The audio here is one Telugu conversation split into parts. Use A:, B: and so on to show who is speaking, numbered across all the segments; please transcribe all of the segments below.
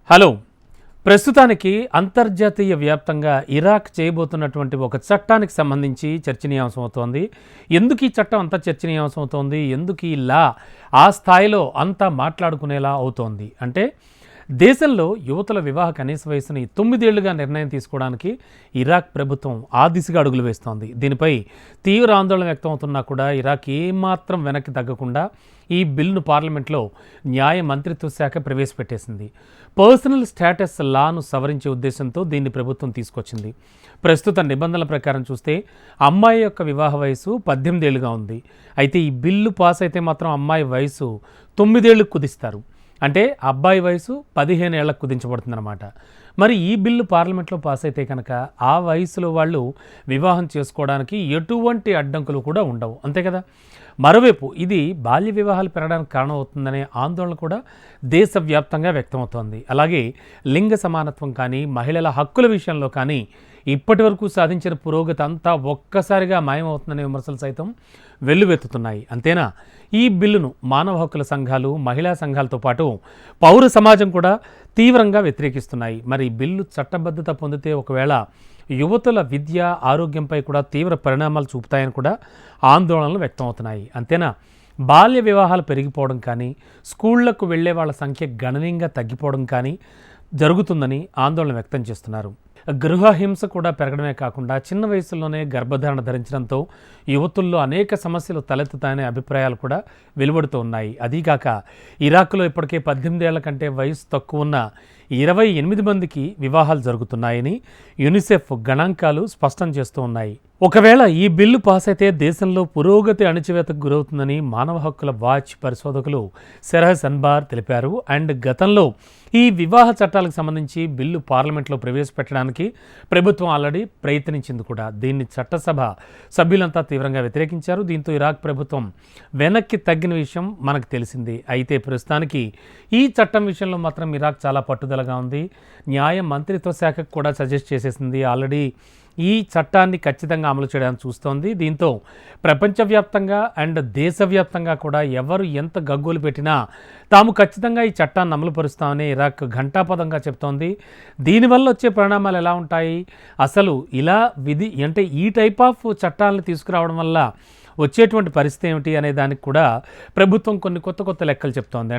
A: హలో, ప్రస్తుతానికి అంతర్జాతీయ వ్యాప్తంగా ఇరాక్ చేయబోతున్నటువంటి ఒక చట్టానికి సంబంధించి చర్చనీయాంశం అవుతోంది. ఎందుకు ఈ చట్టం అంత చర్చనీయాంశం అవుతోంది, ఎందుకు ఈ లా ఆ స్థాయిలో అంతా మాట్లాడుకునేలా అవుతోంది అంటే, దేశంలో యువతుల వివాహ కనీస వయసుని 9 ఏళ్లుగా నిర్ణయం తీసుకోవడానికి ఇరాక్ ప్రభుత్వం ఆ దిశగా అడుగులు వేస్తోంది. దీనిపై తీవ్ర ఆందోళన వ్యక్తమవుతున్నా కూడా ఇరాక్ ఏమాత్రం వెనక్కి తగ్గకుండా ఈ బిల్లును పార్లమెంట్లో న్యాయ మంత్రిత్వ శాఖ ప్రవేశపెట్టేసింది. పర్సనల్ స్టేటస్ లాను సవరించే ఉద్దేశంతో దీన్ని ప్రభుత్వం తీసుకొచ్చింది. ప్రస్తుత నిబంధనల ప్రకారం చూస్తే అమ్మాయి యొక్క వివాహ వయసు 18 ఏళ్లుగా ఉంది. అయితే ఈ బిల్లు పాస్ అయితే మాత్రం అమ్మాయి వయసు 9 ఏళ్లకు కుదిస్తారు. అంటే అబ్బాయి వయసు 15 ఏళ్లకు కుదించబడుతుందన్నమాట. మరి ఈ బిల్లు పార్లమెంట్లో పాస్ అయితే కనుక ఆ వయసులో వాళ్ళు వివాహం చేసుకోవడానికి ఎటువంటి అడ్డంకులు కూడా ఉండవు, అంతే కదా. మరోవైపు ఇది బాల్య వివాహాలు పెరగడానికి కారణమవుతుందనే ఆందోళన కూడా దేశవ్యాప్తంగా వ్యక్తమవుతోంది. అలాగే లింగ సమానత్వం కానీ మహిళల హక్కుల విషయంలో కానీ ఇప్పటి వరకు సాధించిన పురోగతి అంతా ఒక్కసారిగా మాయమవుతుందనే విమర్శలు సైతం వెల్లువెత్తుతున్నాయి. అంతేనా, ఈ బిల్లును మానవ హక్కుల సంఘాలు, మహిళా సంఘాలతో పాటు పౌర సమాజం కూడా తీవ్రంగా వ్యతిరేకిస్తున్నాయి. మరి బిల్లు చట్టబద్ధత పొందితే ఒకవేళ యువతుల విద్య, ఆరోగ్యంపై కూడా తీవ్ర పరిణామాలు చూపుతాయని కూడా ఆందోళనలు వ్యక్తమవుతున్నాయి. అంతేనా, బాల్య వివాహాలు పెరిగిపోవడం కానీ, స్కూళ్లకు వెళ్లే వాళ్ళ సంఖ్య గణనీయంగా తగ్గిపోవడం కానీ జరుగుతుందని ఆందోళన వ్యక్తం చేస్తున్నారు. గృహహింస కూడా పెరగడమే కాకుండా చిన్న వయసులోనే గర్భధారణ ధరించడంతో యువతుల్లో అనేక సమస్యలు తలెత్తుతాయనే అభిప్రాయాలు కూడా వెలువడుతూ ఉన్నాయి. అదీగాక ఇరాక్లో ఇప్పటికే 18 ఏళ్ల కంటే వయసు తక్కువ ఉన్న 28 మందికి వివాహాలు జరుగుతున్నాయని యునిసెఫ్ గణాంకాలు స్పష్టం చేస్తూ ఉన్నాయి. ఒకవేళ ఈ బిల్లు పాస్ అయితే దేశంలో పురోగతి అణచివేతకు గురవుతుందని మానవ హక్కుల వాచ్ పరిశోధకులు సెరహస్ అన్బార్ తెలిపారు. అండ్ గతంలో ఈ వివాహ చట్టాలకు సంబంధించి బిల్లు పార్లమెంట్లో ప్రవేశపెట్టడానికి ప్రభుత్వం ఆల్రెడీ ప్రయత్నించింది కూడా. దీన్ని చట్టసభ సభ్యులంతా తీవ్రంగా వ్యతిరేకించారు. దీంతో ఇరాక్ ప్రభుత్వం వెనక్కి తగ్గిన విషయం మనకు తెలిసింది. అయితే ప్రస్తుతానికి ఈ చట్టం విషయంలో మాత్రం ఇరాక్ చాలా పట్టుదలగా ఉంది. న్యాయ మంత్రిత్వ శాఖకు కూడా సజెస్ట్ చేసేసింది. ఆల్రెడీ ఈ చట్టాన్ని ఖచ్చితంగా అమలు చేయడానికి చూస్తోంది. దీంతో ప్రపంచవ్యాప్తంగా అండ్ దేశవ్యాప్తంగా కూడా ఎవరు ఎంత గగ్గోలు పెట్టినా తాము ఖచ్చితంగా ఈ చట్టాన్ని అమలుపరుస్తామని ఇరాక్ ఘంటాపదంగా చెప్తోంది. దీనివల్ల వచ్చే పరిణామాలు ఎలా ఉంటాయి, అసలు ఇలా ఈ టైప్ ఆఫ్ చట్టాలను తీసుకురావడం వల్ల వచ్చేటువంటి పరిస్థితి ఏమిటి అనే దానికి కూడా ప్రభుత్వం కొన్ని కొత్త లెక్కలు చెప్తోంది.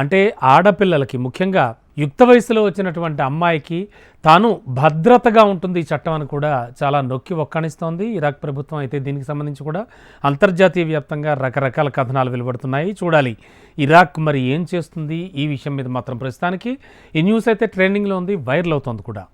A: అంటే ఆడపిల్లలకి, ముఖ్యంగా యుక్త వయసులో వచ్చినటువంటి అమ్మాయికి తాను భద్రతగా ఉంటుంది ఈ చట్టం అని కూడా చాలా నొక్కి ఒక్కాణిస్తోంది ఇరాక్ ప్రభుత్వం. అయితే దీనికి సంబంధించి కూడా అంతర్జాతీయ వ్యాప్తంగా రకరకాల కథనాలు వెలువడుతున్నాయి. చూడాలి ఇరాక్ మరి ఏం చేస్తుంది ఈ విషయం మీద. మాత్రం ప్రస్తుతానికి ఈ న్యూస్ అయితే ట్రెండింగ్లో ఉంది, వైరల్ అవుతోంది కూడా.